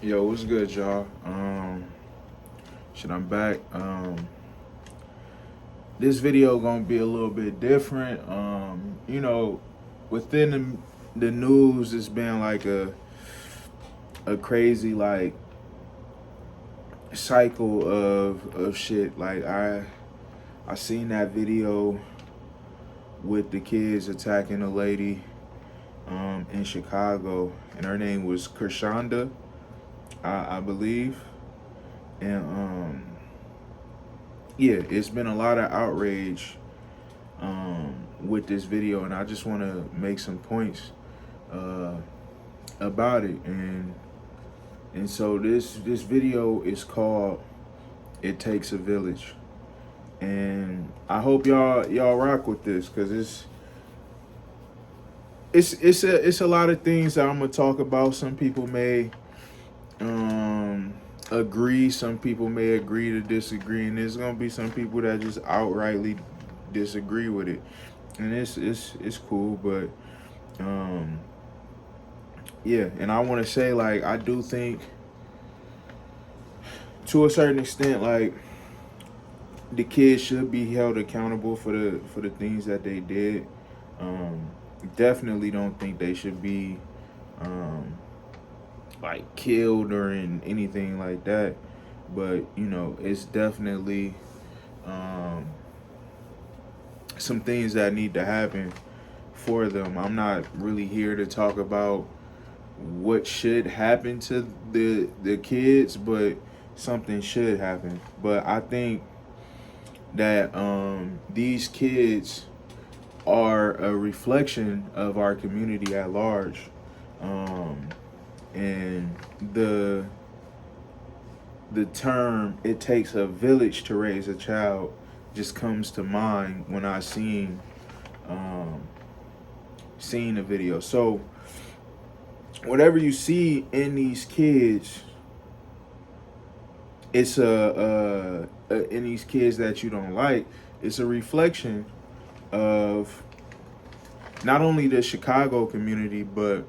Yo, what's good, y'all? I'm back. This video gonna be a little bit different. Within the news, it's been like a crazy like cycle of shit. Like I seen that video with the kids attacking a lady in Chicago, and her name was Kershonda, I believe, and yeah, it's been a lot of outrage with this video, and I just want to make some points uh, about it. And so this video is called "It Takes a Village," and I hope y'all rock with this because it's a lot of things that I'm gonna talk about. Some people may agree, some people may agree to disagree, and there's gonna be some people that just outrightly disagree with it, and it's cool, but um yeah, and I want to say, like, I do think to a certain extent, like, the kids should be held accountable for the things that they did. um Definitely don't think they should be um like killed or in anything like that, but it's definitely um some things that need to happen for them. I'm not really here to talk about what should happen to the kids, but something should happen. But I think that these kids are a reflection of our community at large, um, and the term "it takes a village to raise a child" just comes to mind when I um, seen the video. So whatever you see in these kids, it's in these kids that you don't like, it's a reflection of not only the Chicago community but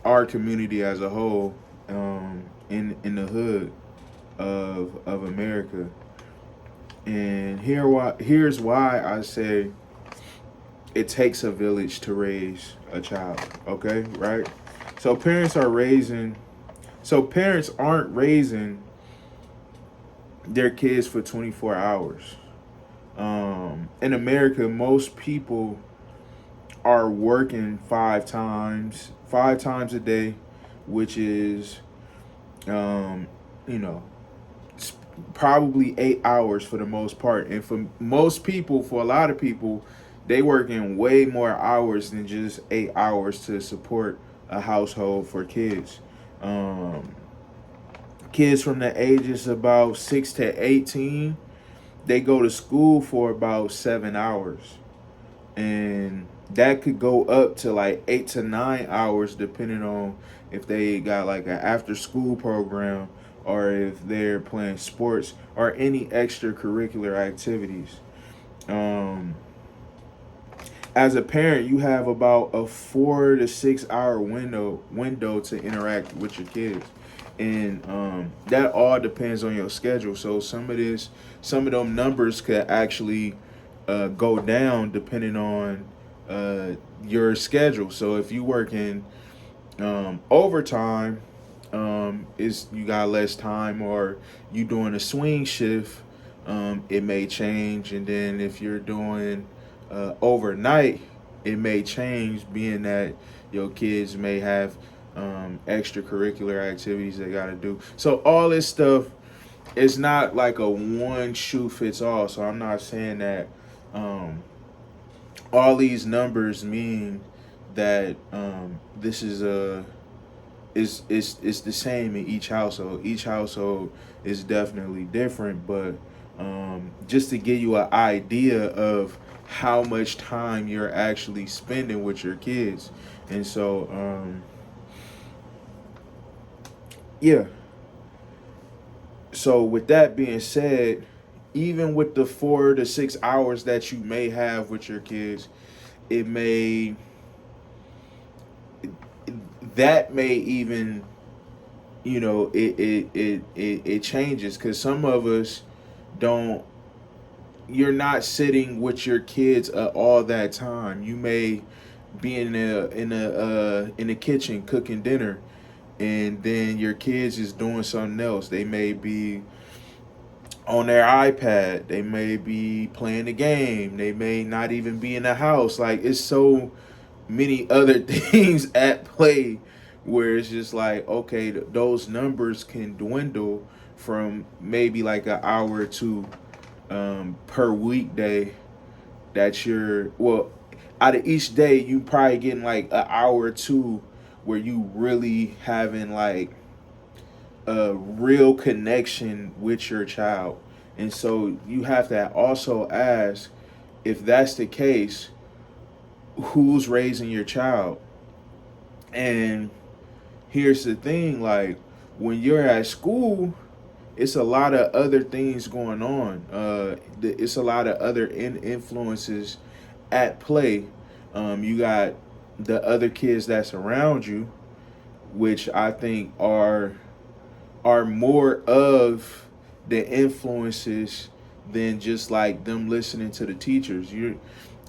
our community as a whole, in the hood of America. And here's why I say it takes a village to raise a child. Okay, right? So parents aren't raising their kids for 24 hours. In America, most people are working five times a day, which is, um, you know, probably 8 hours for the most part. And for most people, for a lot of people, they work in way more hours than just 8 hours to support a household for kids. Um, Kids from the ages about 6 to 18, they go to school for about 7 hours, and that could go up to like 8 to 9 hours depending on if they got like an after school program or if they're playing sports or any extracurricular activities. um as a parent, you have about a 4 to 6 hour window to interact with your kids, and that all depends on your schedule. So some of them numbers could actually go down depending on your schedule. So if you work in overtime, is you got less time, or you doing a swing shift, it may change. And then if you're doing overnight, it may change, being that your kids may have extracurricular activities they got to do. So all this stuff, it's not like a one shoe fits all. So I'm not saying that um, all these numbers mean that this is the same in each household. Each household is definitely different, but just to give you an idea of how much time you're actually spending with your kids. And so yeah. So with that being said, even with the 4 to 6 hours that you may have with your kids, it may that may even you know, it changes, because some of us don't. You're not sitting with your kids all that time. You may be in the kitchen cooking dinner, and then your kids is doing something else. They may be on their iPad. They may be playing a game. They may not even be in the house. Like, it's so many other things at play where it's just like, okay, those numbers can dwindle from maybe like an hour or two per weekday that you're, well, out of each day you probably getting like an hour or two where you really having like a real connection with your child. And so you have to also ask, if that's the case, who's raising your child? And here's the thing, like, when you're at school, it's a lot of other things going on. It's a lot of other influences at play. You got the other kids that's around you, which I think are more of the influences than just like them listening to the teachers. You,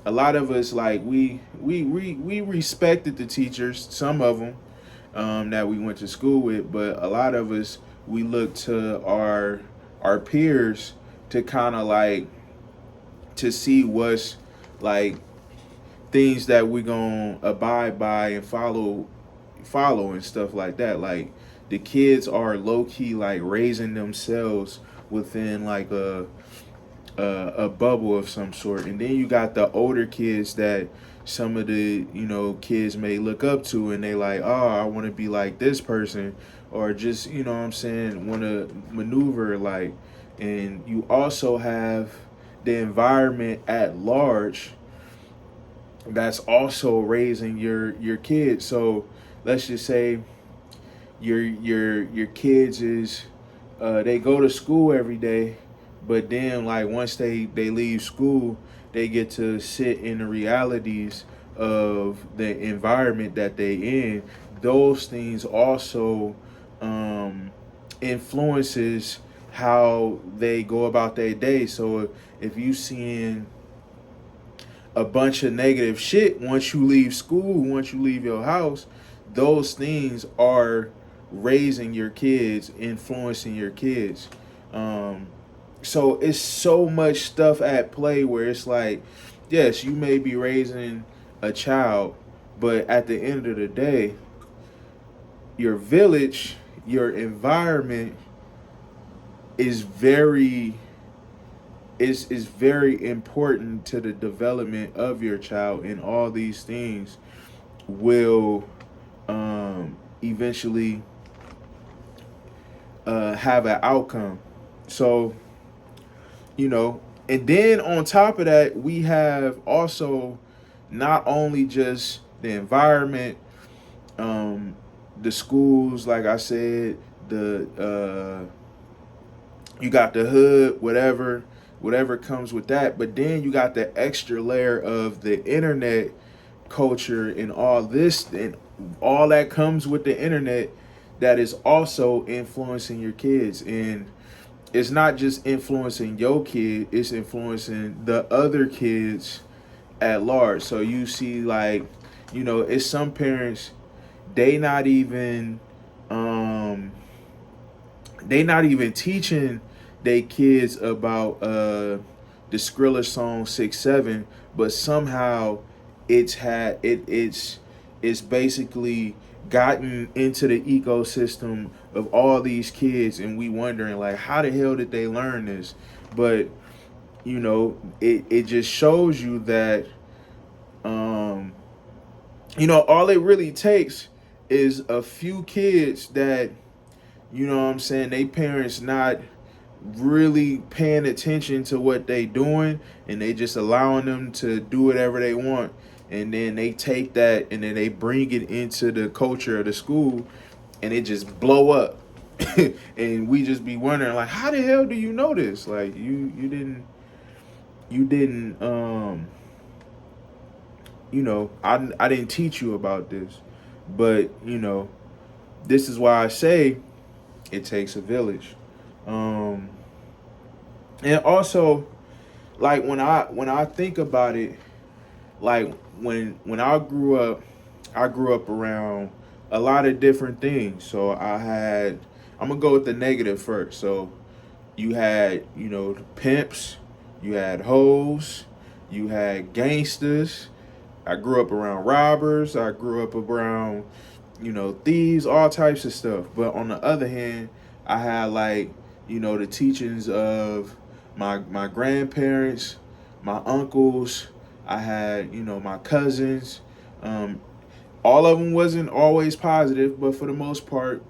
a lot of us, like, we respected the teachers, some of them that we went to school with, but a lot of us, we look to our peers to kind of like to see what's like things that we gonna abide by and follow and stuff like that. Like, the kids are low key like raising themselves within like a bubble of some sort, and then you got the older kids that some of the, you know, kids may look up to, and they like, oh, I want to be like this person, or just, you know what I'm saying, want to maneuver like. And you also have the environment at large that's also raising your kids. So let's just say your kids is they go to school every day, but then like once they leave school, they get to sit in the realities of the environment that they in. Those things also influences how they go about their day. So if you seeing a bunch of negative shit once you leave school, once you leave your house, those things are raising your kids, influencing your kids. Um, so it's so much stuff at play where it's like, yes, you may be raising a child, but at the end of the day, your village, your environment is very important to the development of your child, and all these things will eventually have an outcome. So, you know, and then on top of that, we have also not only just the environment, the schools, like I said, the you got the hood, whatever comes with that, but then you got the extra layer of the internet culture and all this and all that comes with the internet that is also influencing your kids. And it's not just influencing your kid, it's influencing the other kids at large. So you see, like, you know, it's some parents, they not even um they not even teaching they kids about the Skrilla song 6-7, but somehow it's basically gotten into the ecosystem of all these kids, and we wondering like, how the hell did they learn this? But you know, it just shows you that um you know, all it really takes is a few kids that, you know what I'm saying, they parents not really paying attention to what they doing, and they just allowing them to do whatever they want, and then they take that and then they bring it into the culture of the school, and it just blow up. And we just be wondering like, how the hell do you know this? Like, you didn't you know, I didn't teach you about this. But you know, this is why I say It takes a village. Um, and also, like when I think about it, like when I grew up around a lot of different things. So I'm gonna go with the negative first. So you had, the pimps, you had hoes, you had gangsters. I grew up around robbers. I grew up around, thieves, all types of stuff. But on the other hand, I had like, the teachings of my grandparents, my uncles. I had, my cousins. Um, all of them wasn't always positive, but for the most part,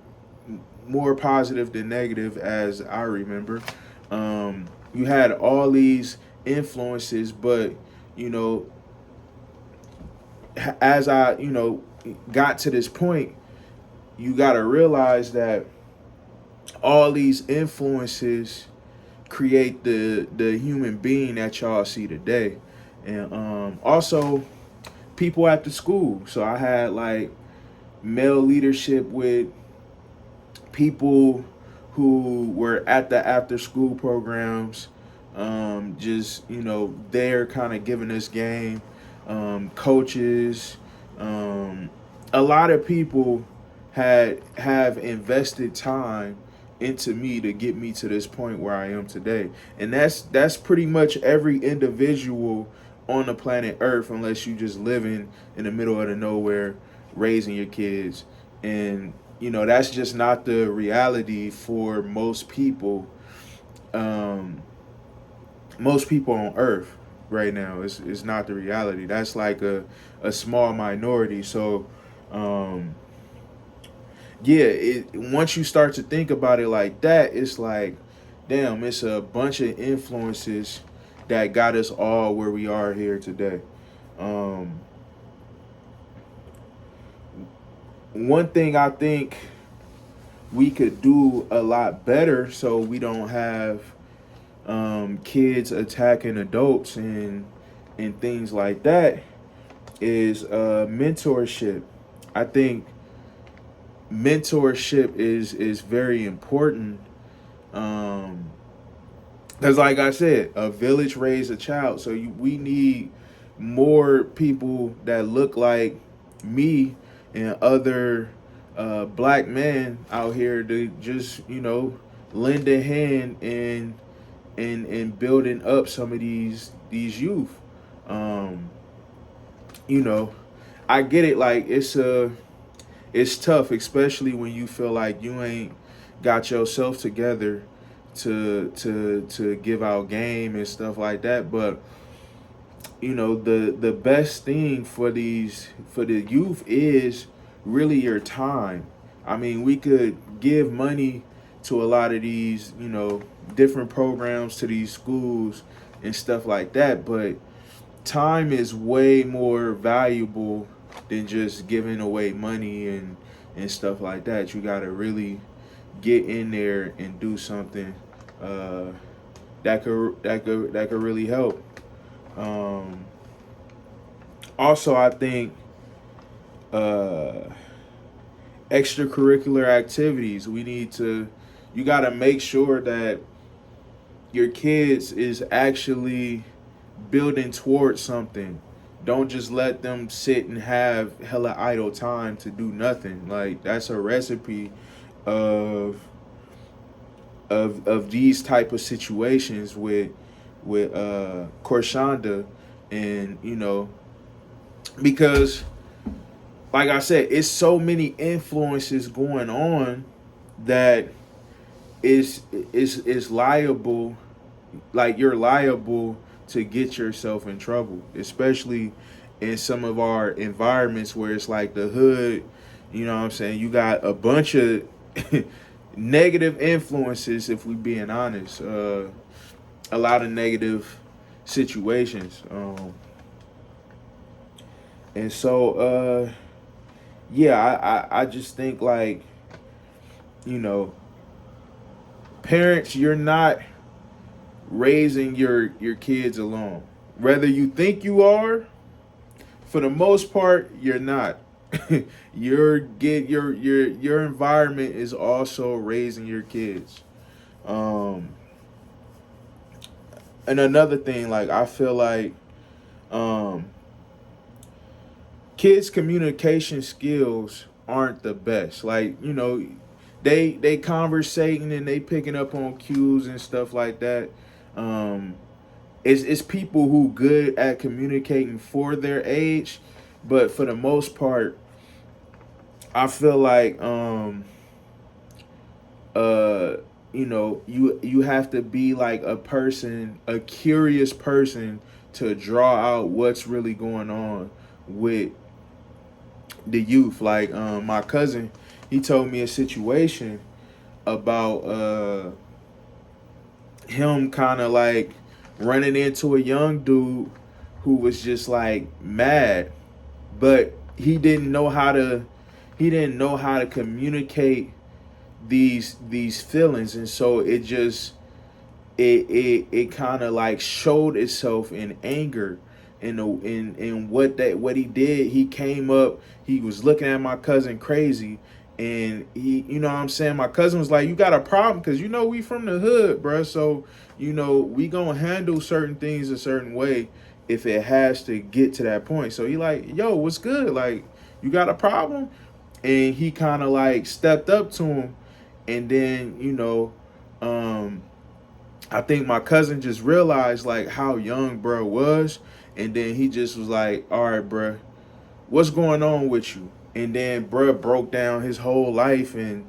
more positive than negative, as I remember. You had all these influences, but you know, as I got to this point, you got to realize that all these influences create the human being that y'all see today, and also people at the school. So I had like male leadership with people who were at the after school programs, just they're kind of giving us game, coaches, um, a lot of people have invested time into me to get me to this point where I am today. And that's pretty much every individual on the planet Earth, unless you just living in the middle of the nowhere raising your kids. And that's just not the reality for um most people on earth right now. It's not the reality. That's like a small minority. So um yeah, once you start to think about it like that, it's like, damn, it's a bunch of influences that got us all where we are here today. um One thing I think we could do a lot better so we don't have kids attacking adults and things like that is mentorship. I think mentorship is very important, because like I said, a village raised a child. So we need more people that look like me and other black men out here to just lend a hand in building up some of these youth. Um, you know, I get it. Like it's tough, especially when you feel like you ain't got yourself together to give out game and stuff like that. But the best thing for the youth is really your time. I mean, we could give money to a lot of these different programs to these schools and stuff like that, but time is way more valuable than just giving away money and stuff like that. You got to really get in there and do something uh, that could really help. Um, Also, I think uh, extracurricular activities. You got to make sure that your kids is actually building towards something. Don't just let them sit and have hella idle time to do nothing. Like that's a recipe of of these type of situations with Korshanda, and because like I said, it's so many influences going on that is liable, like you're liable to get yourself in trouble, especially in some of our environments where it's like the hood. You know what I'm saying? You got a bunch of negative influences, if we being honest. A lot of negative situations. And so yeah, I just think like, you know, parents, you're not raising your kids alone. Whether you think you are, for the most part, you're not. your environment is also raising your kids. Um, and another thing, like I feel like um, kids' communication skills aren't the best. Like they conversating and they picking up on cues and stuff like that. Um, it's people who good at communicating for their age, but for the most part, I feel like uh you have to be like a person, a curious person, to draw out what's really going on with the youth. Like my cousin, he told me a situation about him kind of like running into a young dude who was just like mad, but he didn't know how to communicate these feelings, and so it kind of like showed itself in anger. In what he did, he came up, he was looking at my cousin crazy, and he, you know what I'm saying, my cousin was like, you got a problem, because we from the hood, bruh, so we gonna handle certain things a certain way if it has to get to that point. So he like, yo, what's good, like, you got a problem? And he kind of like stepped up to him, and then um I think my cousin just realized like how young bro was, and then he just was like, all right, bro, what's going on with you? And then bro broke down his whole life, and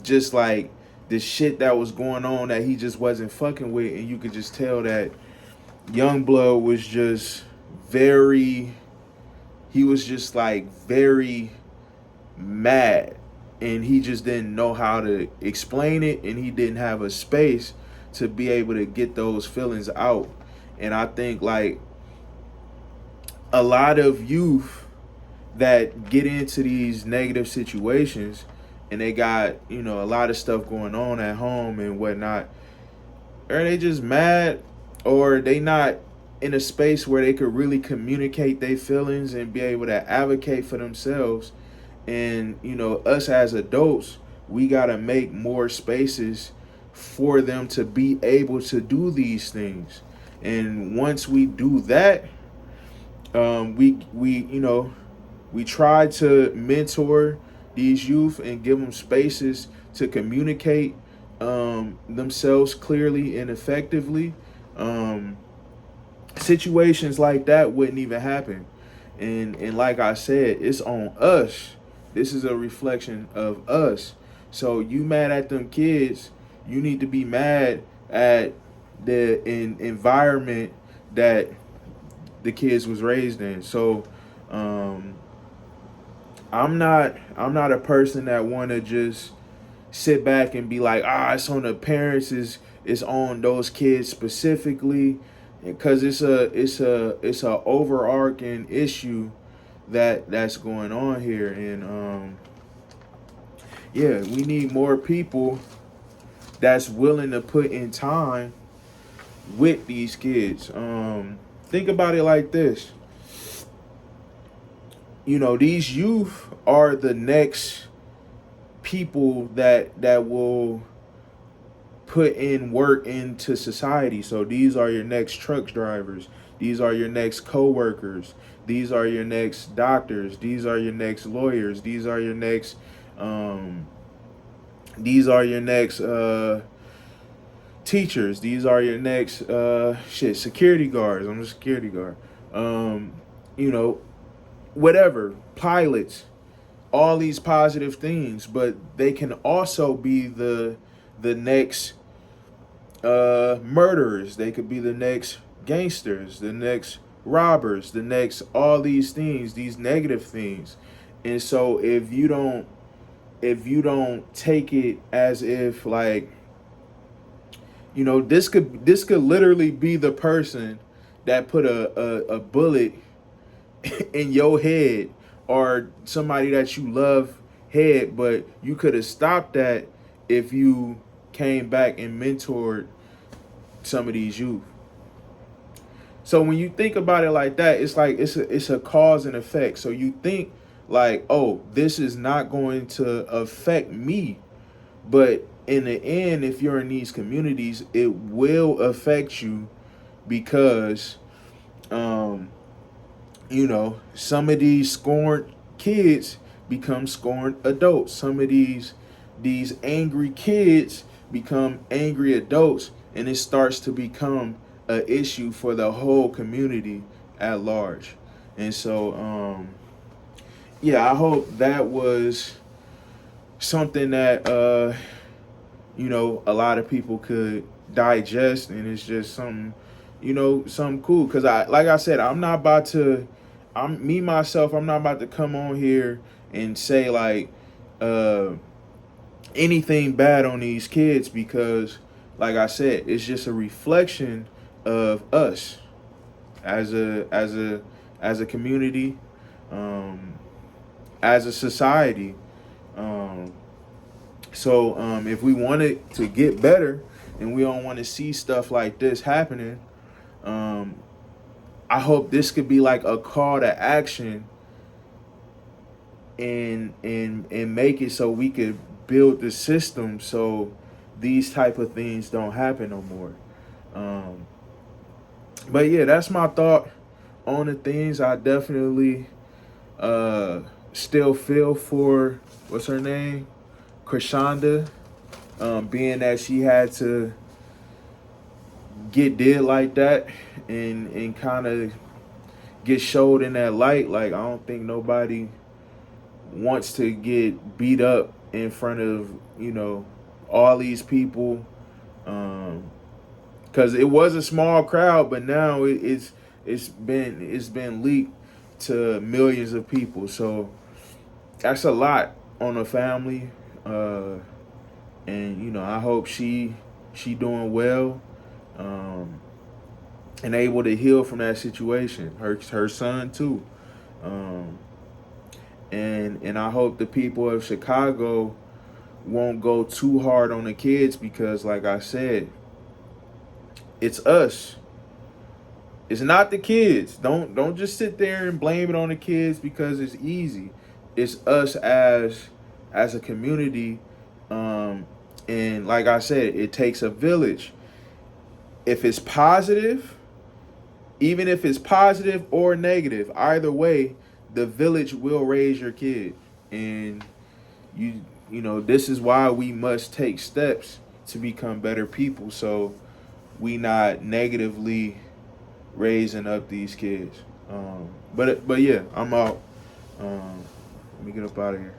just like the shit that was going on that he just wasn't fucking with. And you could just tell that young blood was just very, he was just like very mad, and he just didn't know how to explain it, and he didn't have a space to be able to get those feelings out. And I think like a lot of youth that get into these negative situations, and they got a lot of stuff going on at home and whatnot, or they just mad, or they not in a space where they could really communicate their feelings and be able to advocate for themselves. And us as adults, we got to make more spaces for them to be able to do these things. And once we do that, we try to mentor these youth and give them spaces to communicate themselves clearly and effectively. um, Situations like that wouldn't even happen. And like I said, it's on us. This is a reflection of us. So you mad at them kids, you need to be mad at the environment that the kids was raised in. So um, I'm not a person that want to just sit back and be like, it's on the parents, is on those kids specifically, because it's a overarching issue that's going on here. And yeah, we need more people that's willing to put in time with these kids. Think about it like this. These youth are the next people that will put in work into society. So these are your next truck drivers. These are your next co-workers. These are your next doctors. These are your next lawyers. These are your next um, teachers. These are your next security guards. I'm a security guard. Um, you know, whatever, pilots, all these positive things, but they can also be the next murderers. They could be the next gangsters, the next robbers, the next all these things, these negative things. And so if you don't take it as if like, this could literally be the person that put a bullet in your head, or somebody that you love head, but you could have stopped that if you came back and mentored some of these youth. So when you think about it like that, it's like it's a cause and effect. So you think like, oh, this is not going to affect me. But in the end, if you're in these communities, it will affect you because, um, some of these scorned kids become scorned adults. Some of these angry kids become angry adults, and it starts to become an issue for the whole community at large. And so, yeah, I hope that was something that a lot of people could digest, and it's just something, something cool. Cause like I said, I'm not about to, I'm me myself, I'm not about to come on here and say like uh anything bad on these kids, because like I said, it's just a reflection of us as a community, um, as a society. Um, so if we want it to get better and we don't want to see stuff like this happening, um, I hope this could be like a call to action and make it so we could build the system so these type of things don't happen no more. Um, but yeah, that's my thought on the things. I definitely still feel for what's her name, Krishanda, being that she had to get did like that and kind of get showed in that light. Like, I don't think nobody wants to get beat up in front of all these people, because it was a small crowd, but now it's been leaked to millions of people. So that's a lot on a family, and I hope she doing well, um, and able to heal from that situation. Her son too, um, and I hope the people of Chicago won't go too hard on the kids, because like I said, it's us. It's not the kids. Don't just sit there and blame it on the kids because it's easy. It's us as a community, and like I said, it takes a village. If it's positive, even if it's positive or negative, either way, the village will raise your kid. And this is why we must take steps to become better people, so we not negatively raising up these kids. But yeah, I'm out. Let me get up out of here.